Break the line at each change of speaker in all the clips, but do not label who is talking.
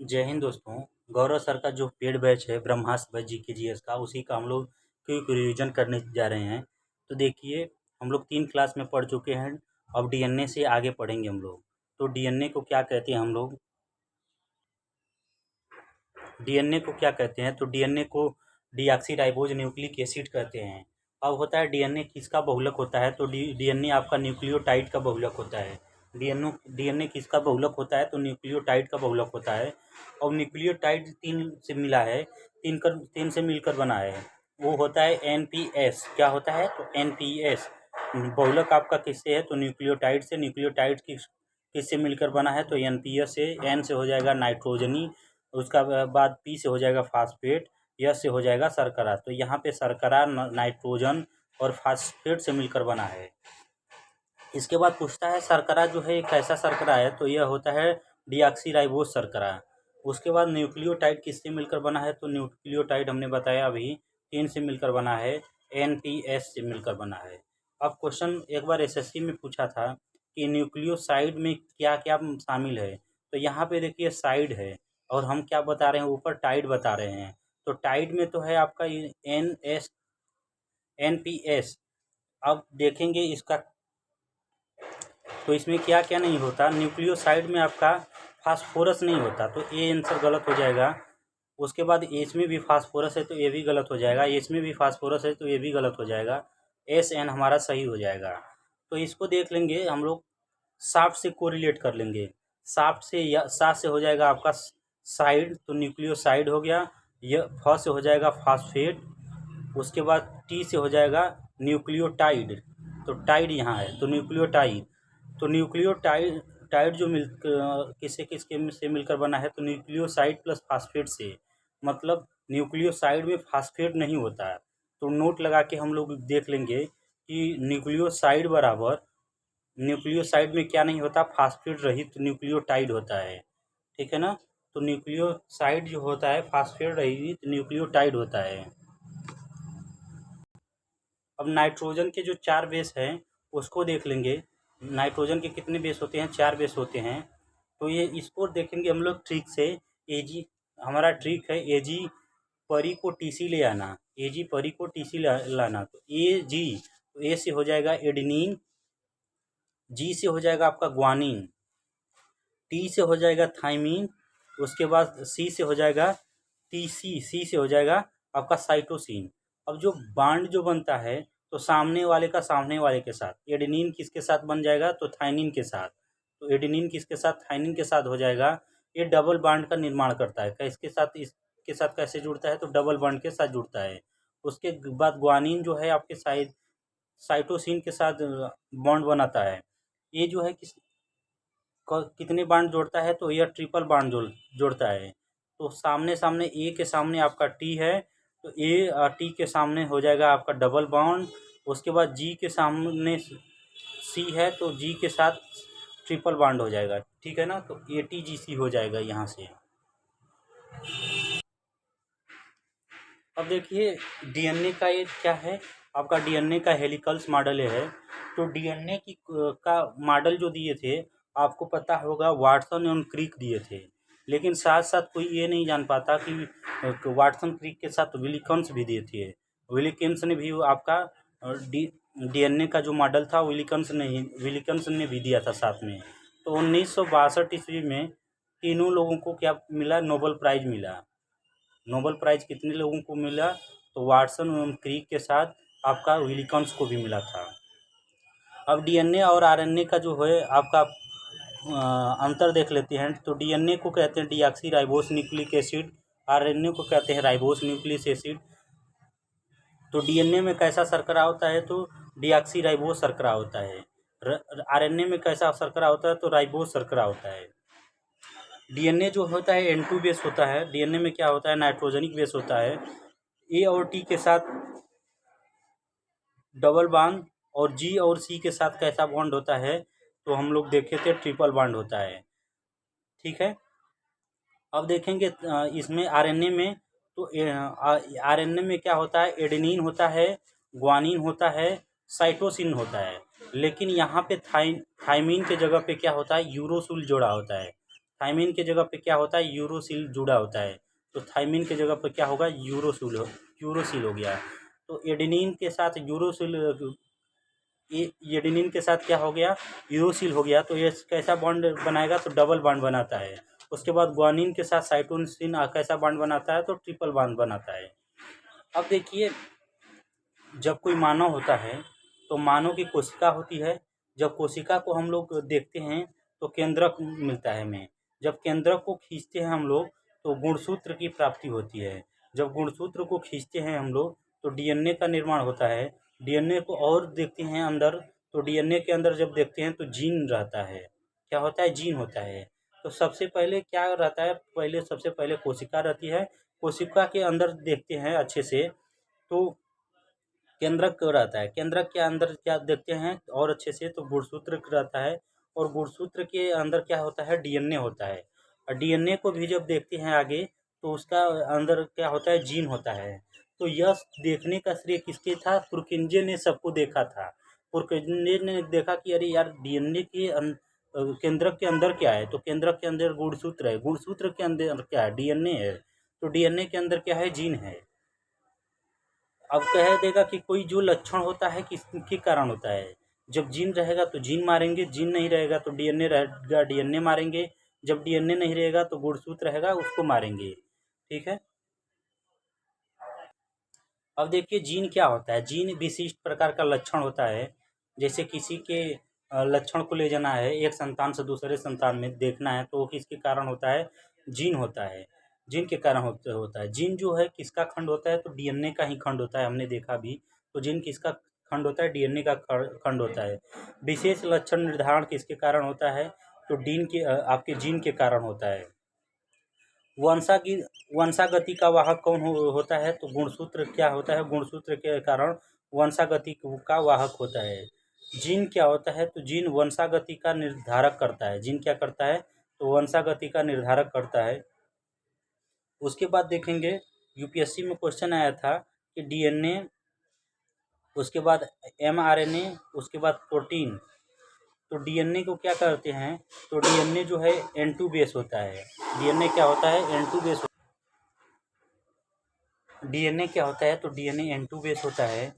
जय हिंद दोस्तों। गौरव सर का जो पेड बैच है ब्रह्मास्त्र बैच GK GS का, उसी का हम लोग क्विक रिवीजन करने जा रहे हैं। तो देखिए, हम लोग 3 क्लास में पढ़ चुके हैं। अब DNA से आगे पढ़ेंगे हम लोग। तो DNA को क्या कहते हैं हम लोग? DNA को क्या कहते हैं? तो DNA को डीऑक्सीराइबोज न्यूक्लिक एसिड कहते हैं। अब होता है DNA किसका बहुलक होता है? तो DNA आपका न्यूक्लियोटाइड का बहुलक होता है। DNA किसका बहुलक होता है? तो न्यूक्लियोटाइड का बहुलक होता है। और न्यूक्लियोटाइड 3 से मिला है, 3 से मिलकर बना है। वो होता है NPS। क्या होता है? तो NPS। बहुलक आपका किससे है? तो न्यूक्लियोटाइड से। न्यूक्लियोटाइड किससे मिलकर बना है? तो NPS से। N से हो जाएगा नाइट्रोजनी, उसका बाद P से हो जाएगा फास्फेट, S से हो जाएगा शर्करा। तो यहाँ पे शर्करा नाइट्रोजन और फास्फेट से मिलकर बना है। इसके बाद पूछता है शर्करा जो है कैसा शर्करा है? तो यह होता है डीऑक्सीराइबोज शर्करा। उसके बाद न्यूक्लियोटाइड किससे मिलकर बना है? तो न्यूक्लियोटाइड हमने बताया अभी 3 से मिलकर बना है, NPS से मिलकर बना है। अब क्वेश्चन एक बार SSC में पूछा था कि न्यूक्लियोसाइड में क्या क्या शामिल है। तो यहाँ पे देखिए साइड है, और हम क्या बता रहे हैं? ऊपर टाइड बता रहे हैं। तो टाइड में तो है आपका NPS। अब देखेंगे इसका, तो इसमें क्या क्या नहीं होता? न्यूक्लियोसाइड में आपका फास्फोरस नहीं होता, तो ए आंसर गलत हो जाएगा। उसके बाद इसमें भी फास्फोरस है तो ये भी गलत हो जाएगा। इसमें भी फास्फोरस है तो ये भी गलत हो जाएगा। SN हमारा सही हो जाएगा। तो इसको देख लेंगे हम लोग, साफ्ट से कोरिलेट कर लेंगे। साफ्ट से या सा से हो जाएगा आपका साइड, तो न्यूक्लियोसाइड हो गया। यह फ से हो जाएगा फास्फेट। उसके बाद T से हो जाएगा न्यूक्लियोटाइड, तो टाइड यहाँ है तो न्यूक्लियोटाइड। तो न्यूक्लियोटाइड टाइड जो किससे किसके से मिलकर बना है? तो न्यूक्लियोसाइड प्लस फास्फेट से। मतलब न्यूक्लियोसाइड में फास्फेट नहीं होता है। तो नोट लगा के हम लोग देख लेंगे कि न्यूक्लियोसाइड में क्या नहीं होता? फास्फेट रहित न्यूक्लियोटाइड होता है। ठीक है ना? तो न्यूक्लियोसाइड जो होता है फास्फेट रहित न्यूक्लियोटाइड होता है। अब नाइट्रोजन के जो 4 बेस हैं उसको देख लेंगे। नाइट्रोजन के कितने बेस होते हैं? 4 बेस होते हैं। तो ये इसको देखेंगे हम लोग ट्रिक से। AG हमारा ट्रिक है, AG परी को TC ले आना। AG परी को TC लाना। तो AG, तो A से हो जाएगा एडेनिन, G से हो जाएगा आपका ग्वानिन, T से हो जाएगा थाइमिन, उसके बाद C से हो जाएगा TC, C से हो जाएगा आपका साइटोसिन। अब जो बांड जो बनता है, तो सामने वाले का सामने वाले के साथ, एडेनिन किसके साथ बन जाएगा? तो थाइनिन के साथ। तो एडेनिन किसके साथ? थाइनिन के साथ हो जाएगा। ये डबल बांड का निर्माण करता है। इसके साथ इसके साथ कैसे जुड़ता है? तो डबल बांड के साथ जुड़ता है। उसके बाद ग्वानिन जो है आपके साइटोसिन के साथ बॉन्ड बनाता है। ये जो है कितने बांड जोड़ता है? तो यह ट्रिपल बांड जोड़ता है। तो सामने सामने ए के सामने आपका टी है, तो ए टी के सामने हो जाएगा आपका डबल बॉन्ड। उसके बाद जी के सामने सी है, तो जी के साथ ट्रिपल बॉन्ड हो जाएगा। ठीक है ना? तो ATGC हो जाएगा यहाँ से। अब देखिए DNA का ये क्या है? आपका DNA का हेलिकल्स मॉडल है। तो DNA की का मॉडल जो दिए थे, आपको पता होगा वाटसन एवं क्रिक दिए थे। लेकिन साथ साथ कोई ये नहीं जान पाता कि वाटसन क्रिक के साथ विलिकम्स भी दिए थे। विलिकम्स ने भी आपका DNA का जो मॉडल था विलिकम्स ने भी दिया था साथ में। तो 1962 ईस्वी में तीनों लोगों को क्या मिला? नोबेल प्राइज मिला। नोबेल प्राइज कितने लोगों को मिला? तो वाटसन एवं क्रिक के साथ आपका विलिकम्स को भी मिला था। अब DNA और RNA का जो है आपका अंतर देख लेते हैं। तो DNA को कहते हैं डीऑक्सीराइबोस न्यूक्लिक एसिड, RNA को कहते हैं राइबोस न्यूक्लिक एसिड। तो DNA में कैसा शर्करा होता है? तो डीऑक्सीराइबोस शर्करा होता है। RNA में कैसा शर्करा होता है? तो राइबोस शर्करा होता है। DNA जो होता है N2 बेस होता है। DNA में क्या होता है? नाइट्रोजनिक बेस होता है। A और T के साथ डबल बॉन्ड, और G और C के साथ कैसा बॉन्ड होता है? तो हम लोग देखे थे ट्रिपल बॉन्ड होता है। ठीक है। अब देखेंगे इसमें RNA में, तो RNA में क्या होता है? एडेनिन होता है, ग्वानिन होता है, साइटोसिन होता है। लेकिन यहाँ पे थाइमिन के जगह पे क्या होता है? यूरोसिल जोड़ा होता है। थायमिन के जगह पे क्या होता है, यूरोसिल जुड़ा होता है, तो थायमिन के जगह पे क्या होगा, यूरोसिल हो गया। तो एडेनिन के साथ एडेनिन के साथ क्या हो गया, यूरोसिल हो गया। तो ये कैसा बॉन्ड बनाएगा, तो डबल बॉन्ड बनाता है। उसके बाद ग्वानिन के साथ साइटोसिन कैसा बॉन्ड बनाता है, तो ट्रिपल बॉन्ड बनाता है। अब देखिए, जब कोई मानव होता है तो मानव की कोशिका होती है। जब कोशिका को हम लोग देखते हैं तो केंद्रक मिलता है हमें। जब केंद्रक को खींचते हैं हम लोग तो गुणसूत्र की प्राप्ति होती है। जब गुणसूत्र को खींचते हैं हम लोग तो डीएनए का निर्माण होता है। डीएनए को और देखते हैं अंदर, तो डीएनए के अंदर जब देखते हैं तो जीन रहता है। क्या होता है, जीन होता है। तो सबसे पहले क्या रहता है, सबसे पहले कोशिका रहती है। कोशिका के अंदर देखते हैं अच्छे से तो केंद्रक क्यों रहता है, केंद्रक के अंदर क्या देखते हैं और अच्छे से, तो गुणसूत्र रहता है। और गुणसूत्र के अंदर क्या होता है, डीएनए होता है। और डीएनए को भी जब देखते हैं आगे तो उसका अंदर क्या होता है, जीन होता है। तो यह देखने का श्रेय किसके था, पुरकिंजे ने सबको देखा था। पुरकिंजे ने देखा कि अरे यार, डीएनए के केंद्रक के अंदर क्या है, तो केंद्रक के अंदर गुणसूत्र है, गुणसूत्र के अंदर क्या है, डीएनए है, तो डीएनए के अंदर क्या है, जीन है। अब कह देगा कि कोई जो लक्षण होता है किसके कारण होता है। जब जीन रहेगा तो जीन मारेंगे, जीन नहीं रहेगा तो डीएनए रहेगा, डीएनए मारेंगे। जब डीएनए नहीं रहेगा तो गुणसूत्र रहेगा, उसको मारेंगे। ठीक है। अब देखिए जीन क्या होता है। जीन विशिष्ट प्रकार का लक्षण होता है। जैसे किसी के लक्षण को ले जाना है, एक संतान से दूसरे संतान में देखना है, तो वो किसके कारण होता है, जीन होता है। जीन के कारण होता है। जीन जो है किसका खंड होता है, तो डीएनए का ही खंड होता है, हमने देखा भी। तो जीन किसका खंड होता है, डीएनए का खंड होता है। विशेष लक्षण निर्धारण किसके कारण होता है, तो आपके जीन के कारण होता है। वंशागी वंशागति का वाहक कौन होता है, तो गुणसूत्र क्या होता है, गुणसूत्र के कारण वंशागति का वाहक होता है। जीन क्या होता है, तो जीन वंशागति का निर्धारक करता है। जीन क्या करता है, तो वंशागति का निर्धारक करता है। उसके बाद देखेंगे, यूपीएससी में क्वेश्चन आया था कि डीएनए, उसके बाद एमआरएनए, उसके बाद प्रोटीन। तो डीएनए को क्या करते हैं, तो डीएनए जो है N2 बेस होता है। डीएनए क्या होता है, N2 बेस। डीएनए क्या होता है, तो डीएनए N2 बेस होता है।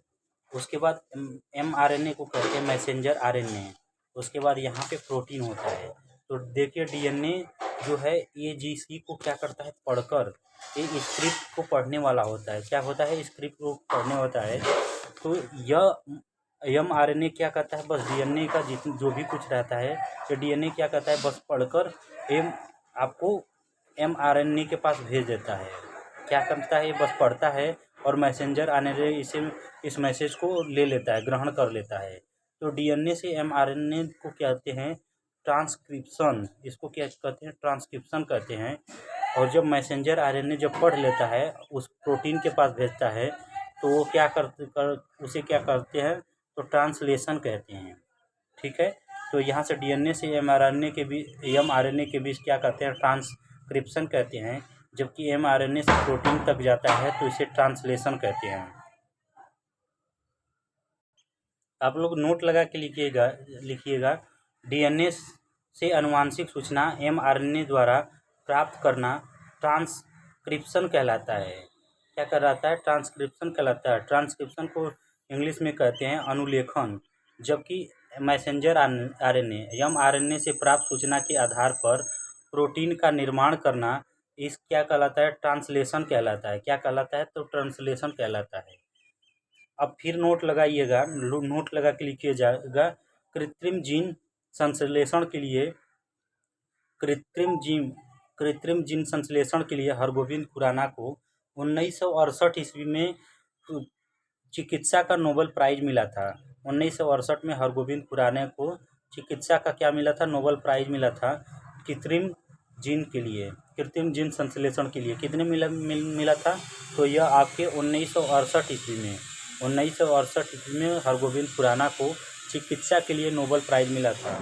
उसके बाद एमआरएनए को कहते हैं मैसेंजर आरएनए। उसके बाद यहाँ पे प्रोटीन होता है। तो देखिए डीएनए जो है एजीसी को क्या करता है, पढ़कर ये स्क्रिप्ट को पढ़ने वाला होता है। क्या होता है, स्क्रिप्ट को पढ़ने होता है। तो यह एमआरएनए क्या करता है, बस डीएनए का जो भी कुछ रहता है, तो डीएनए क्या करता है, बस पढ़कर एम आपको एमआरएनए के पास भेज देता है। क्या करता है, बस पढ़ता है और मैसेंजर आरएनए इस मैसेज को ले लेता है, ग्रहण कर लेता है। तो डीएनए से एमआरएनए को कहते हैं ट्रांसक्रिप्शन। इसको क्या कहते हैं, ट्रांसक्रिप्शन कहते हैं। और जब मैसेंजर आरएनए जब पढ़ लेता है, उस प्रोटीन के पास भेजता है, तो वो उसे क्या करते हैं, तो ट्रांसलेशन कहते हैं। ठीक है। तो यहाँ से डीएनए से एमआरएनए के बीच क्या कहते हैं, ट्रांसक्रिप्शन कहते हैं। जबकि एमआरएनए से प्रोटीन तक जाता है तो इसे ट्रांसलेशन कहते हैं। आप लोग नोट लगा के लिखिएगा। डीएनए से आनुवांशिक सूचना एमआरएनए द्वारा प्राप्त करना ट्रांसक्रिप्शन कहलाता है। क्या कहलाता है, ट्रांसक्रिप्शन कहलाता है। ट्रांसक्रिप्शन को इंग्लिश में कहते हैं अनुलेखन। जबकि मैसेंजर आरएनए एमआरएनए से प्राप्त सूचना के आधार पर प्रोटीन का निर्माण करना, इस क्या कहलाता है, ट्रांसलेशन कहलाता है। क्या कहलाता है, तो ट्रांसलेशन कहलाता है। अब फिर नोट लगाइएगा, नोट लगा के लिखिए जाएगा। कृत्रिम जीन संश्लेषण के लिए कृत्रिम जीन संश्लेषण के लिए हरगोविंद खुराना को 1968 ईस्वी में चिकित्सा का नोबेल प्राइज मिला था। 1968 में हरगोविंद खुराना को चिकित्सा का क्या मिला था, नोबेल प्राइज मिला था। कृत्रिम कृत्रिम जीन संश्लेषण के लिए कितने मिला था, तो यह आपके 1968 ईस्वी में 1968 ईस्वी में हरगोविंद खुराना को चिकित्सा के लिए नोबेल प्राइज मिला था।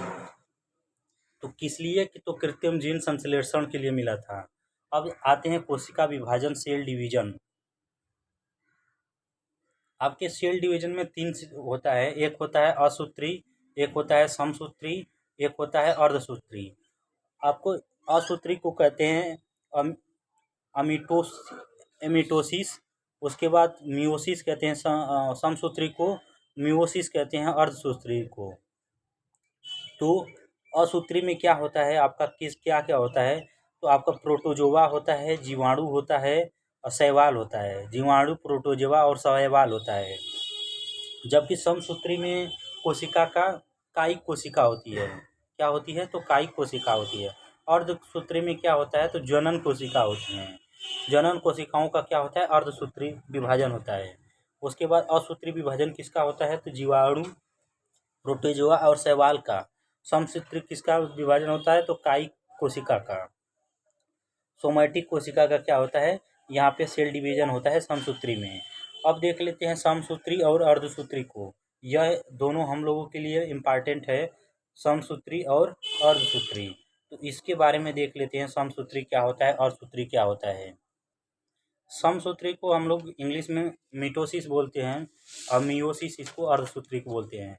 तो किस लिए, तो कृत्रिम जीन संश्लेषण के लिए मिला था। अब आते हैं कोशिका विभाजन, सेल डिवीजन। आपके सेल डिवीजन में 3 होता है। एक होता है असूत्री, एक होता है समसूत्री, एक होता है अर्धसूत्री। आपको असूत्री को कहते हैं एमिटोसिस। उसके बाद मियोसिस कहते हैं समसूत्री को, मियोसिस कहते हैं अर्धसूत्री को। तो असूत्री में क्या होता है आपका, क्या क्या होता है, तो आपका प्रोटोजोआ होता है, जीवाणु होता है और शैवाल होता है। जीवाणु, प्रोटोजोआ और शैवाल होता है। जबकि समसूत्री में कोशिका का कायिक कोशिका होती है। क्या होती है, तो कायिक कोशिका होती है। अर्धसूत्री में क्या होता है, तो जनन कोशिका होती हैं। जनन कोशिकाओं का क्या होता है, अर्धसूत्री विभाजन होता है। उसके बाद असूत्री विभाजन किसका होता है, तो जीवाणु, प्रोटोजोआ और शैवाल का। समसूत्री किसका विभाजन होता है, तो कायिक कोशिका का। सोमैटिक कोशिका का क्या होता है, यहाँ पे सेल डिवीजन होता है समसूत्री में। अब देख लेते हैं समसूत्री और अर्धसूत्री को। यह दोनों हम लोगों के लिए इम्पॉर्टेंट है, समसूत्री और अर्धसूत्री। तो इसके बारे में देख लेते हैं, समसूत्री क्या होता है, अर्धसूत्री क्या होता है। समसूत्री को हम लोग इंग्लिश में मिटोसिस बोलते हैं और मियोसिस इसको अर्धसूत्री को बोलते हैं।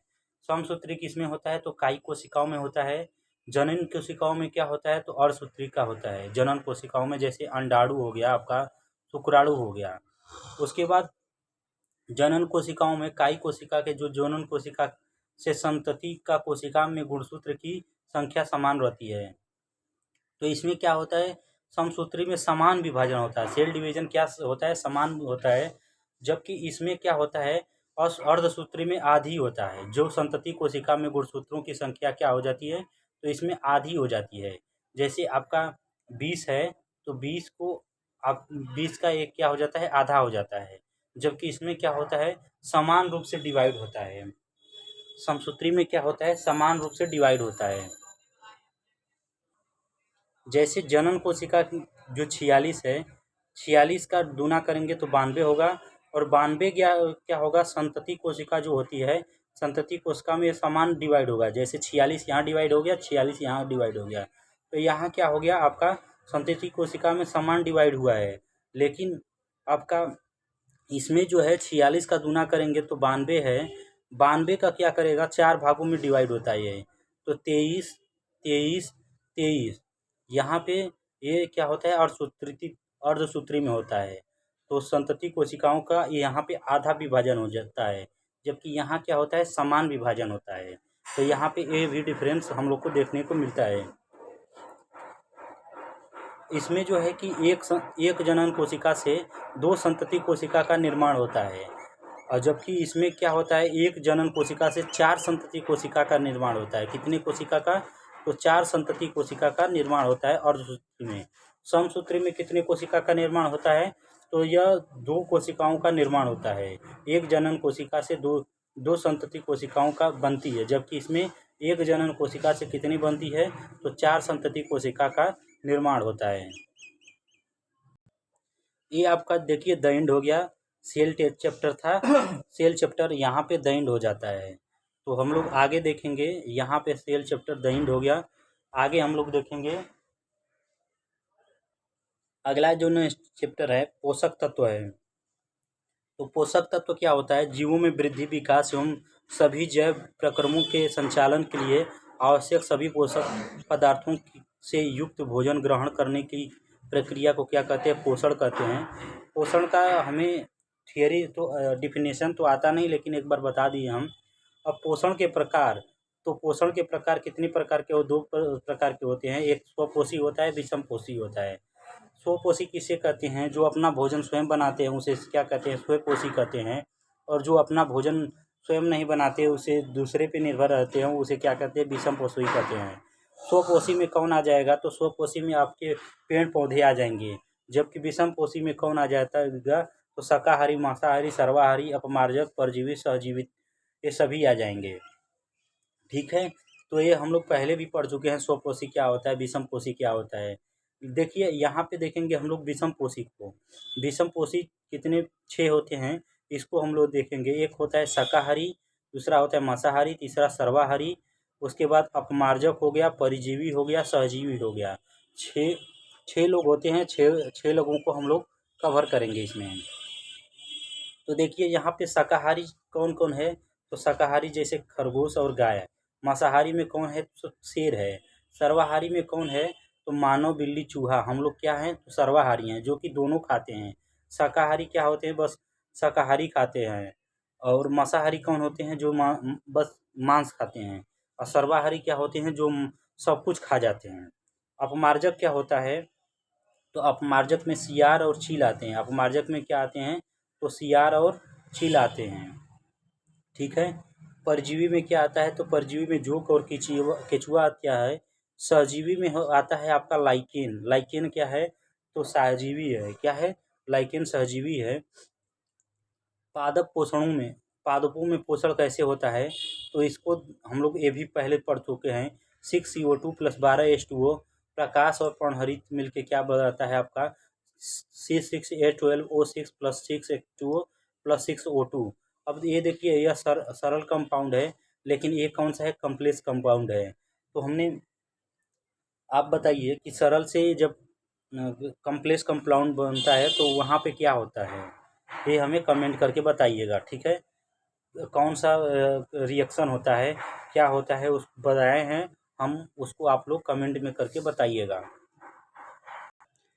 समसूत्री किसमें होता है, तो कायिक कोशिकाओं में होता है। जनन कोशिकाओं में क्या होता है, तो अर्धसूत्री का होता है। जनन कोशिकाओं में जैसे अंडाणु हो गया आपका, शुक्राणु हो गया। उसके बाद जनन कोशिकाओं में कायिक कोशिका के जो जनन कोशिका से संतति का कोशिका में गुणसूत्र की संख्या समान रहती है। तो इसमें क्या होता है, समसूत्री में समान विभाजन होता है। सेल डिवीजन क्या होता है, समान होता है। जबकि इसमें क्या होता है, अर्धसूत्री में आधी होता है। जो संतति कोशिका में गुणसूत्रों की संख्या क्या हो जाती है, तो इसमें आधी हो जाती है। जैसे आपका 20 है, तो 20 को आप 20 का एक क्या हो जाता है, आधा हो जाता है। जबकि इसमें क्या होता है, समान रूप से डिवाइड होता है। समसूत्री में क्या होता है, समान रूप से डिवाइड होता है। जैसे जनन कोशिका जो 46 है, 46 का दूना करेंगे तो 92 होगा। और 92 क्या होगा, संतति कोशिका जो होती है, संतति कोशिका में समान डिवाइड होगा। जैसे 46 यहाँ डिवाइड हो गया, 46 यहाँ डिवाइड हो गया, तो यहाँ क्या हो गया आपका, संतति कोशिका में समान डिवाइड हुआ है। लेकिन आपका इसमें जो है 46 का दूना करेंगे तो 92 है। 92 का क्या करेगा, 4 भागों में डिवाइड होता है ये, तो 23, 23, 23। यहाँ पे ये क्या होता है, अर्धसूत्री में होता है। तो संतति कोशिकाओं का यहाँ पे आधा विभाजन हो जाता है, जबकि यहाँ क्या होता है, समान विभाजन होता है। तो यहाँ पे ये भी डिफरेंस हम लोग को देखने को मिलता है। इसमें जो है कि एक जनन कोशिका से 2 संतति कोशिका का निर्माण होता है। और जबकि इसमें क्या होता है, एक जनन कोशिका से 4 संतति कोशिका का निर्माण होता है। कितने कोशिका का, तो 4 संतति कोशिका का निर्माण होता है अर्धसूत्री में। समसूत्री में कितने कोशिका का निर्माण होता है, तो यह 2 कोशिकाओं का निर्माण होता है। एक जनन कोशिका से दो संतति कोशिकाओं का बनती है। जबकि इसमें एक जनन कोशिका से कितनी बनती है, तो 4 संतति कोशिका का निर्माण होता है। ये आपका देखिए द एंड हो गया, सेल चैप्टर था। सेल चैप्टर यहाँ पे द एंड हो जाता है। तो हम लोग आगे देखेंगे, यहाँ पे सेल चैप्टर द एंड हो गया। आगे हम लोग देखेंगे अगला जो नेक्स्ट चैप्टर है, पोषक तत्व है। तो पोषक तत्व क्या होता है, जीवों में वृद्धि, विकास एवं सभी जैव प्रक्रमों के संचालन के लिए आवश्यक सभी पोषक पदार्थों से युक्त भोजन ग्रहण करने की प्रक्रिया को क्या कहते हैं, पोषण कहते हैं। पोषण का हमें थियरी तो डिफिनेशन तो आता नहीं, लेकिन एक बार बता दिए हम। अब पोषण के प्रकार, तो पोषण के प्रकार कितने प्रकार के, वो 2 प्रकार के होते हैं। एक स्वपोषी होता है, विषमपोषी होता है। स्वपोषी किसे कहते हैं, जो अपना भोजन स्वयं बनाते हैं उसे क्या कहते हैं, स्वपोषी कहते हैं। और जो अपना भोजन स्वयं नहीं बनाते, उसे दूसरे पे निर्भर रहते हैं, उसे क्या कहते हैं, विषमपोषी कहते हैं। स्वपोषी में कौन आ जाएगा, तो स्वपोषी में आपके पेड़ पौधे आ जाएंगे। जबकि विषमपोषी में कौन आ जाता है, तो शाकाहारी, मांसाहारी, सर्वाहारी, अपमार्जक, परजीवी, सहजीवित, ये सभी आ जाएंगे। ठीक है, तो ये हम लोग पहले भी पढ़ चुके हैं, स्वपोषी क्या होता है, विषमपोषी क्या होता है। देखिए यहाँ पे देखेंगे हम लोग विषमपोषी को। विषमपोषी कितने 6 होते हैं, इसको हम लोग देखेंगे। एक होता है शाकाहारी, दूसरा होता है मांसाहारी, तीसरा सर्वाहारी, उसके बाद अपमार्जक हो गया, परिजीवी हो गया, सहजीवी हो गया। 6 लोग होते हैं। 6 लोगों को हम लोग कवर करेंगे इसमें। तो देखिए यहाँ पे शाकाहारी कौन कौन है, तो शाकाहारी जैसे खरगोश और गाय। मांसाहारी में कौन है, तो शेर है। सर्वाहारी में कौन है, तो मानव, बिल्ली, चूहा, हम लोग क्या हैं तो सर्वाहारी हैं, जो कि दोनों खाते हैं। शाकाहारी क्या होते हैं, बस शाकाहारी खाते हैं। और मांसाहारी कौन होते हैं, जो बस मांस खाते हैं। और सर्वाहारी क्या होते हैं, जो सब कुछ खा जाते हैं। अपमार्जक क्या होता है, तो अपमार्जक में सियार और चील आते हैं। अपमार्जक में क्या आते हैं, तो सियार और चील आते हैं। ठीक है। परजीवी में क्या आता है, तो परजीवी में जोंक और केचुआ क्या है। सहजीवी में आता है आपका लाइकेन। लाइकेन क्या है, तो सहजीवी है। क्या है, लाइकेन सहजीवी है। पादप पोषणों में, पादपों में पोषण कैसे होता है, तो इसको हम लोग ये भी पहले पढ़ चुके हैं। 6CO2 + 12H2O, प्रकाश और पर्णहरित मिलके क्या बनाता है आपका C6H12O6 + 6H2O + 6O2। अब ये देखिए, यह सरल कंपाउंड है, लेकिन ये कौन सा है, कॉम्प्लेक्स कंपाउंड है। तो हमने, आप बताइए कि सरल से जब कॉम्प्लेक्स कंपाउंड बनता है तो वहाँ पे क्या होता है, ये हमें कमेंट करके बताइएगा। ठीक है, कौन सा रिएक्शन होता है, क्या होता है, उस बताए हैं हम, उसको आप लोग कमेंट में करके बताइएगा।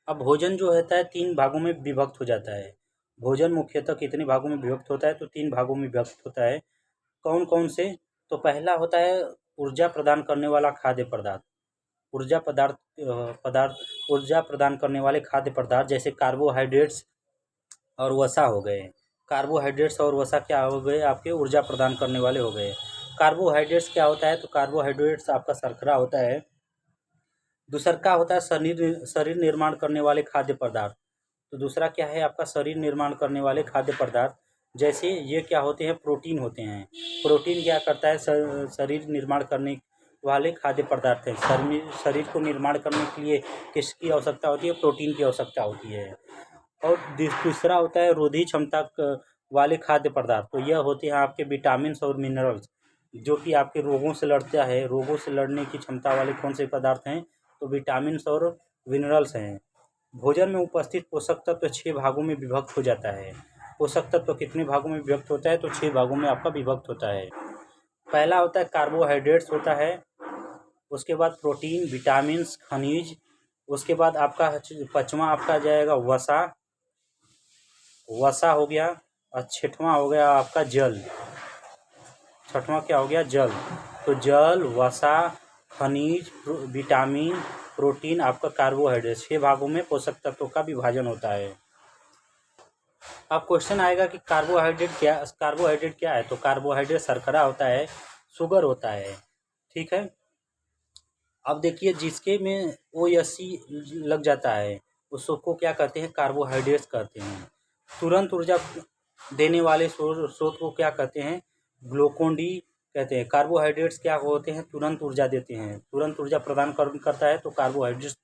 अब भोजन जो होता है 3 भागों में विभक्त हो जाता है। भोजन मुख्यतः कितने भागों में विभक्त होता है, तो 3 भागों में विभक्त होता है। कौन कौन से, तो पहला होता है ऊर्जा प्रदान करने वाला खाद्य पदार्थ। ऊर्जा प्रदान करने वाले खाद्य पदार्थ, जैसे कार्बोहाइड्रेट्स और वसा हो गए। कार्बोहाइड्रेट्स और वसा क्या हो गए, आपके ऊर्जा प्रदान करने वाले हो गए। कार्बोहाइड्रेट्स क्या होता है, तो कार्बोहाइड्रेट्स आपका शर्करा होता है। दूसरा क्या होता है, शरीर निर्माण करने वाले खाद्य पदार्थ। तो दूसरा क्या है आपका, शरीर निर्माण करने वाले खाद्य पदार्थ। जैसे ये क्या होते हैं, प्रोटीन होते हैं। प्रोटीन क्या करता है, शरीर निर्माण करने वाले खाद्य पदार्थ हैं। शरीर को निर्माण करने के लिए किसकी आवश्यकता होती है, प्रोटीन की आवश्यकता होती है। और तीसरा होता है रोधी क्षमता वाले खाद्य पदार्थ। तो यह होते हैं आपके विटामिन और मिनरल्स, जो कि आपके रोगों से लड़ता है। रोगों से लड़ने की क्षमता वाले कौन से पदार्थ हैं, तो विटामिन और मिनरल्स हैं। भोजन में उपस्थित पोषक तत्व 6 भागों में विभक्त हो जाता है। पोषक तत्व कितने भागों में विभक्त होता है, तो 6 भागों में आपका विभक्त होता है। पहला होता है कार्बोहाइड्रेट्स होता है, उसके बाद प्रोटीन, विटामिन, खनिज, उसके बाद आपका पाँचवा आपका जाएगा वसा, वसा हो गया। और छठवां हो गया आपका जल। छठवां क्या हो गया, जल। तो जल, वसा, खनिज, विटामिन, प्रोटीन, आपका कार्बोहाइड्रेट, 6 भागों में पोषक तत्वों का विभाजन होता है। अब क्वेश्चन आएगा कि कार्बोहाइड्रेट क्या है, तो कार्बोहाइड्रेट शर्करा होता है, शुगर होता है। ठीक है। अब देखिए, जिसके में OSC लग जाता है उसको क्या कहते हैं, कार्बोहाइड्रेट्स कहते हैं। तुरंत ऊर्जा देने वाले स्रोत को क्या कहते हैं, ग्लूकोन डी कहते हैं। कार्बोहाइड्रेट्स क्या होते हैं, तुरंत ऊर्जा देते हैं। तुरंत ऊर्जा प्रदान करता है तो कार्बोहाइड्रेट्स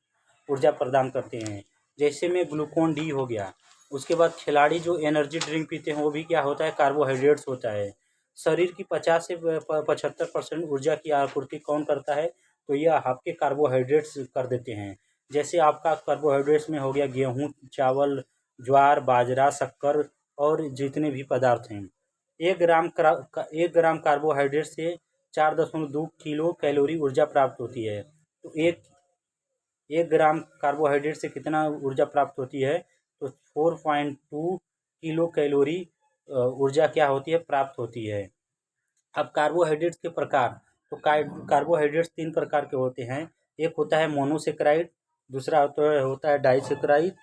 ऊर्जा प्रदान करते हैं। जैसे में ग्लूकोन डी हो गया। उसके बाद खिलाड़ी जो एनर्जी ड्रिंक पीते हैं वो भी क्या होता है, कार्बोहाइड्रेट्स होता है। शरीर की 50 से 75% ऊर्जा की आपूर्ति कौन करता है, तो यह आपके कार्बोहाइड्रेट्स कर देते हैं। जैसे आपका कार्बोहाइड्रेट्स में हो गया गेहूँ, चावल, ज्वार, बाजरा, शक्कर और जितने भी पदार्थ हैं। 1 ग्राम कार्बोहाइड्रेट से 4.2 किलो कैलोरी ऊर्जा प्राप्त होती है। तो एक ग्राम कार्बोहाइड्रेट से कितना ऊर्जा प्राप्त होती है, तो 4.2 किलो कैलोरी ऊर्जा क्या होती है, प्राप्त होती है। अब कार्बोहाइड्रेट्स के प्रकार, तो कार्बोहाइड्रेट्स 3 प्रकार के होते हैं। एक होता है मोनोसेक्राइड, दूसरा होता है डाइसेक्राइड,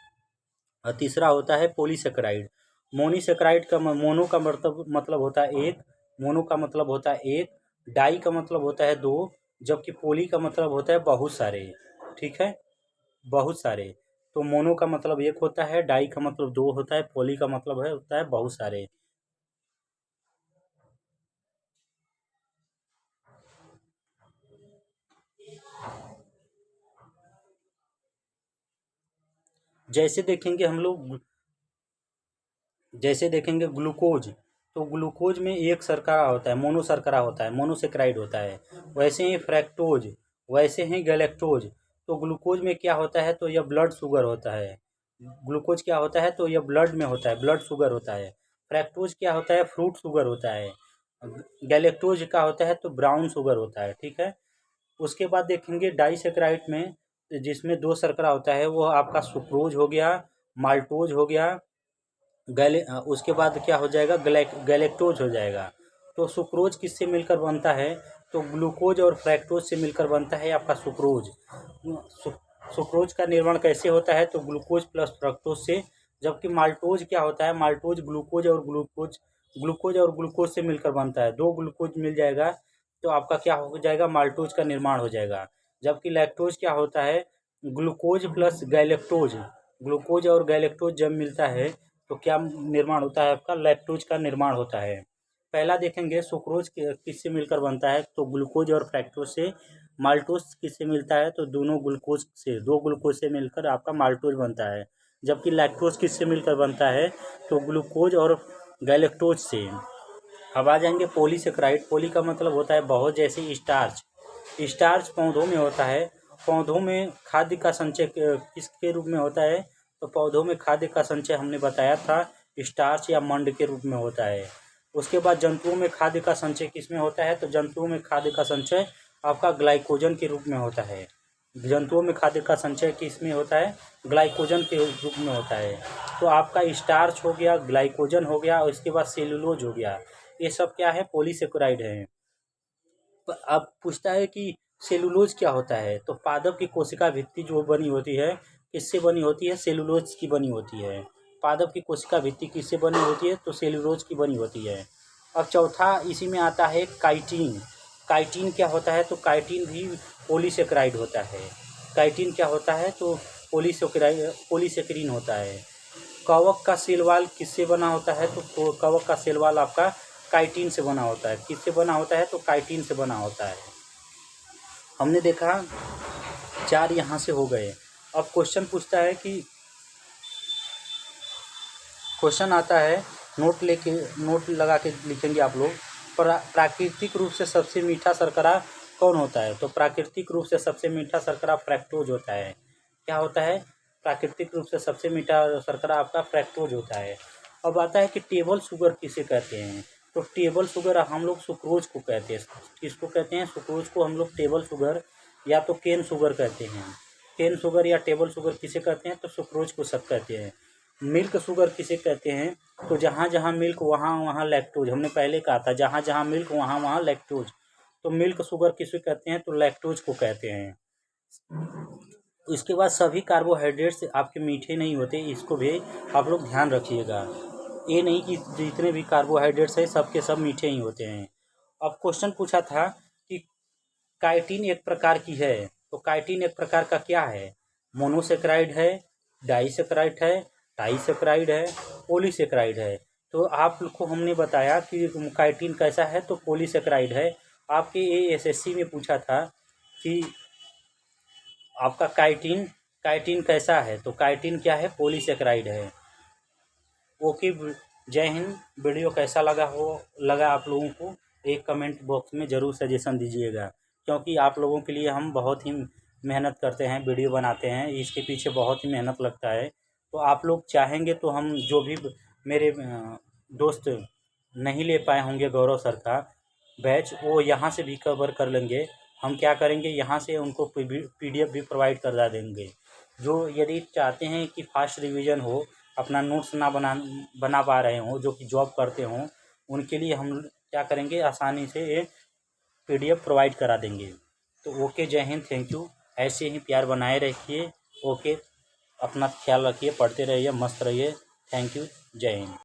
और तीसरा होता है पॉलीसेक्राइड। मोनो का मतलब होता है एक, मोनो का मतलब होता है एक, डाई का मतलब होता है 2, जबकि पोली का मतलब होता है बहुत सारे। ठीक है, बहुत सारे। तो मोनो का मतलब एक होता है, डाई का मतलब 2 होता है, पोली का मतलब होता है बहुत सारे। जैसे देखेंगे हम लोग, जैसे देखेंगे ग्लूकोज, तो ग्लूकोज में एक शर्करा होता है, मोनो शर्करा होता है, मोनोसेक्राइड होता है। वैसे ही फ्रैक्टोज, वैसे ही गैलेक्टोज। तो ग्लूकोज में क्या होता है, तो यह ब्लड शुगर होता है। ग्लूकोज क्या होता है, तो यह ब्लड में होता है, ब्लड शुगर होता है। फ्रैक्टोज क्या होता है, फ्रूट शुगर होता है। गैलेक्टोज का होता है तो ब्राउन शुगर होता है। ठीक है। उसके बाद देखेंगे डाइसेक्राइड में, जिसमें 2 शर्करा होता है वो आपका सुक्रोज हो गया, माल्टोज हो गया, उसके बाद क्या हो जाएगा, गैलेक्टोज हो जाएगा। तो सुक्रोज किससे मिलकर बनता है, तो ग्लूकोज और फ्रैक्टोज से मिलकर बनता है आपका सुक्रोज। सुक्रोज का निर्माण कैसे होता है, तो ग्लूकोज प्लस फ्रक्टोज से। जबकि माल्टोज क्या होता है, माल्टोज ग्लूकोज और ग्लूकोज से मिलकर बनता है। 2 ग्लूकोज मिल जाएगा तो आपका क्या हो जाएगा, माल्टोज का निर्माण हो जाएगा। जबकि लैक्टोज क्या होता है, ग्लूकोज प्लस गैलेक्टोज, ग्लूकोज और गैलेक्टोज जब मिलता है तो क्या निर्माण होता है, आपका लैक्टोज का निर्माण होता है। पहला देखेंगे सुक्रोज किससे मिलकर बनता है, तो ग्लूकोज और फ्रैक्टोज से। माल्टोज किससे मिलता है, तो दोनों ग्लूकोज से, 2 ग्लूकोज से मिलकर आपका माल्टोज बनता है। जबकि लैक्टोज किससे मिलकर बनता है, तो ग्लूकोज और गैलेक्टोज से। अब आ जाएंगे पॉलीसेकेराइड। पॉली का मतलब होता है बहुत, जैसे स्टार्च। स्टार्च पौधों में होता है। पौधों में खाद्य का संचय किसके रूप में होता है, तो पौधों में खाद्य का संचय हमने बताया था स्टार्च या मंड के रूप में होता है। उसके बाद जंतुओं में खाद्य का संचय किस में होता है, तो जंतुओं में खाद्य का संचय आपका ग्लाइकोजन के रूप में होता है। जंतुओं में खाद्य का संचय किस में होता है, ग्लाइकोजन के रूप में होता है। तो आपका स्टार्च हो गया, ग्लाइकोजन हो गया और इसके बाद सेलुलोज हो गया, ये सब क्या है, पॉलीसेकेराइड है। अब पूछता है कि सेलुलोज क्या होता है, तो पादप की कोशिका भित्ति जो बनी होती है किससे बनी होती है, सेलुलोज की बनी होती है। पादप की कोशिका भित्ति किससे बनी होती है, तो सेलुलोज की बनी होती है। अब चौथा इसी में आता है काइटिन। काइटिन क्या होता है, तो काइटिन भी पॉलीसेकेराइड होता है। काइटिन क्या होता है, तो पॉलीसेकेरिन होता है। कवक का सेलवाल किससे बना होता है, तो कवक का सेलवाल आपका काइटिन से बना होता है। किससे बना होता है, तो काइटिन से बना होता है। हमने देखा 4 यहाँ से हो गए। अब क्वेश्चन पूछता है कि, क्वेश्चन आता है, नोट लगा के लिखेंगे आप लोग। प्राकृतिक रूप से सबसे मीठा शर्करा कौन होता है, तो प्राकृतिक रूप से सबसे मीठा शर्करा फ्रैक्टोज होता है। क्या होता है, प्राकृतिक रूप से सबसे मीठा शर्करा आपका फ्रैक्टोज होता है। अब आता है कि टेबल शुगर किसे कहते हैं, तो टेबल शुगर हम लोग सुक्रोज को कहते हैं। किसको कहते हैं, सुक्रोज को हम लोग टेबल शुगर या तो केन शुगर कहते हैं। केन शुगर या टेबल शुगर किसे कहते हैं, तो सुक्रोज को सब कहते हैं। मिल्क शुगर किसे कहते हैं, तो जहाँ जहाँ मिल्क वहाँ वहाँ लैक्टोज, हमने पहले कहा था जहाँ जहाँ मिल्क वहाँ वहाँ लैक्टोज। तो मिल्क शुगर किसे कहते हैं, तो लैक्टोज को कहते हैं। इसके बाद सभी कार्बोहाइड्रेट्स आपके मीठे नहीं होते, इसको भी आप लोग ध्यान रखिएगा। ये नहीं कि जितने भी कार्बोहाइड्रेट्स हैं सबके सब मीठे ही होते हैं। अब क्वेश्चन पूछा था कि काइटिन एक प्रकार की है, तो काइटिन एक प्रकार का क्या है, मोनोसेकेराइड है, डाइसेकेराइड है, ट्राइसेकेराइड है, पॉलीसेकेराइड है। तो आप लोग को हमने बताया कि काइटिन कैसा है, तो पॉलीसेकेराइड है। आपके ये एसएससी में पूछा था कि आपका काइटिन कैसा है, तो काइटिन क्या है, पॉलीसेकेराइड है। ओके, जय हिंद। वीडियो कैसा लगा आप लोगों को, एक कमेंट बॉक्स में ज़रूर सजेशन दीजिएगा, क्योंकि आप लोगों के लिए हम बहुत ही मेहनत करते हैं, वीडियो बनाते हैं, इसके पीछे बहुत ही मेहनत लगता है। तो आप लोग चाहेंगे तो हम जो भी मेरे दोस्त नहीं ले पाए होंगे गौरव सर का बैच, वो यहाँ से भी कवर कर लेंगे। हम क्या करेंगे, यहाँ से उनको PDF भी प्रोवाइड करा देंगे। जो यदि चाहते हैं कि फास्ट रिवीजन हो, अपना नोट्स ना बना पा रहे हों, जो कि जॉब करते हों, उनके लिए हम क्या करेंगे, आसानी से ये PDF प्रोवाइड करा देंगे। तो ओके, जय हिंद, थैंक यू। ऐसे ही प्यार बनाए रखिए। ओके, अपना ख्याल रखिए, पढ़ते रहिए, मस्त रहिए। थैंक यू, जय हिंद।